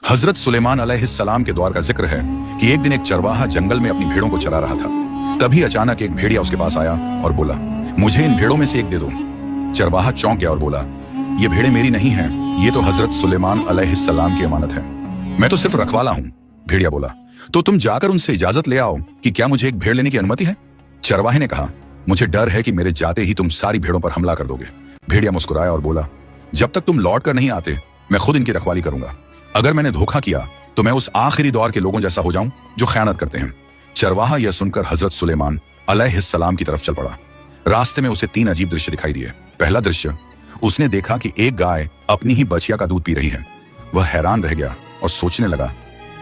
हजरत सुलेमान अलैहिस्सलाम के दौर का जिक्र है कि एक दिन एक चरवाहा जंगल में अपनी भेड़ों को चरा रहा था। तभी अचानक एक भेड़िया उसके पास आया और बोला, मुझे इन भेड़ों में से एक दे दो। चरवाहा चौंक गया और बोला, ये भेड़ें मेरी नहीं हैं, ये तो हजरत सुलेमान अलैहिस्सलाम की अमानत है, मैं तो सिर्फ रखवाला हूँ। भेड़िया बोला, तो तुम जाकर उनसे इजाजत ले आओ कि क्या मुझे एक भेड़ लेने की अनुमति है। चरवाहे ने कहा, मुझे डर है कि मेरे जाते ही तुम सारी भेड़ों पर हमला कर दोगे। भेड़िया मुस्कुराया और बोला, जब तक तुम लौट कर नहीं आते मैं खुद इनकी रखवाली करूंगा। अगर मैंने धोखा किया तो मैं उस आखिरी दौर के लोगों जैसा हो जाऊं जो खयानत करते हैं। चरवाहा यह सुनकर हजरत सुलेमान अलैहिस्सलाम की तरफ चल पड़ा। रास्ते में उसे 3 अजीब दृश्य दिखाई दिए। पहला दृश्य, उसने देखा कि एक गाय अपनी ही बछिया का दूध पी रही है। वह हैरान रह गया और सोचने लगा,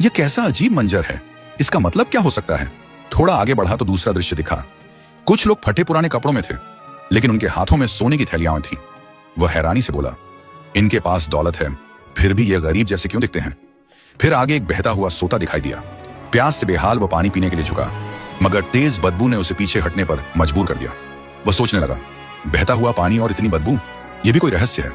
यह कैसा अजीब मंजर है, इसका मतलब क्या हो सकता है। थोड़ा आगे बढ़ा तो दूसरा दृश्य दिखा। कुछ लोग फटे पुराने कपड़ों में थे, लेकिन उनके हाथों में सोने की थैलियां थीं। वह हैरानी से बोला, इनके पास दौलत है, फिर भी ये गरीब जैसे क्यों दिखते हैं। फिर आगे एक बहता हुआ सोता दिखाई दिया। प्यास से बेहाल वो पानी पीने के लिए झुका, मगर तेज बदबू ने उसे पीछे हटने पर मजबूर कर दिया। वह सोचने लगा, बहता हुआ पानी और इतनी बदबू, यह भी कोई रहस्य है।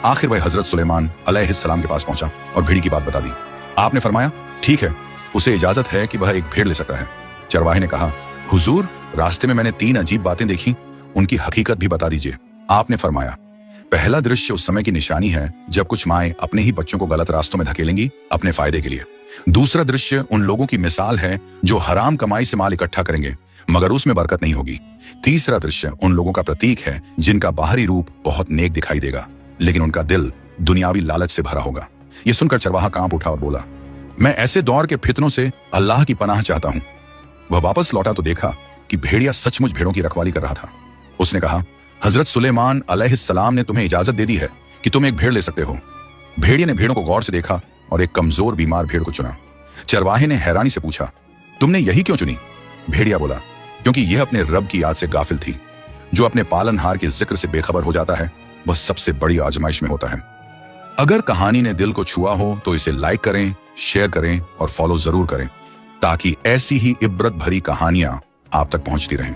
आखिर वह हजरत सुलेमान अलैहिस्सलाम के पास पहुंचा और भेड़ी की बात बता दी। आपने फरमाया, ठीक है, उसे इजाजत है कि वह एक भेड़ ले सकता है। चरवाहे ने कहा, हुजूर, रास्ते में मैंने 3 अजीब बातें देखी, उनकी हकीकत भी बता दीजिए। आपने फरमाया, पहला दृश्य उस समय की निशानी है जब कुछ माएं अपने ही बच्चों को गलत रास्तों में धकेलेंगी अपने फायदे के लिए। दूसरा दृश्य उन लोगों की मिसाल है जो हराम कमाई से माल इकट्ठा करेंगे मगर उसमें बरकत नहीं होगी। तीसरा दृश्य उन लोगों का प्रतीक है जिनका बाहरी रूप बहुत नेक दिखाई देगा, लेकिन उनका दिल दुनियावी लालच से भरा होगा। यह सुनकर चरवाहा कांप उठा और बोला, मैं ऐसे दौर के फितनों से अल्लाह की पनाह चाहता हूं। वह वापस लौटा तो देखा कि भेड़िया सचमुच भेड़ों की रखवाली कर रहा था। उसने कहा, हजरत सुलेमान अलैहिस्सलाम ने तुम्हें इजाजत दे दी है कि तुम एक भेड़ ले सकते हो। भेड़िए ने भेड़ों को गौर से देखा और एक कमजोर बीमार भेड़ को चुना। चरवाहे ने हैरानी से पूछा, तुमने यही क्यों चुनी। भेड़िया बोला, क्योंकि यह अपने रब की याद से गाफिल थी। जो अपने पालनहार के जिक्र से बेखबर हो जाता है वह सबसे बड़ी आजमाइश में होता है। अगर कहानी ने दिल को छुआ हो तो इसे लाइक करें, शेयर करें और फॉलो जरूर करें ताकि ऐसी ही इब्रत भरी कहानियां आप तक पहुंचती रहें।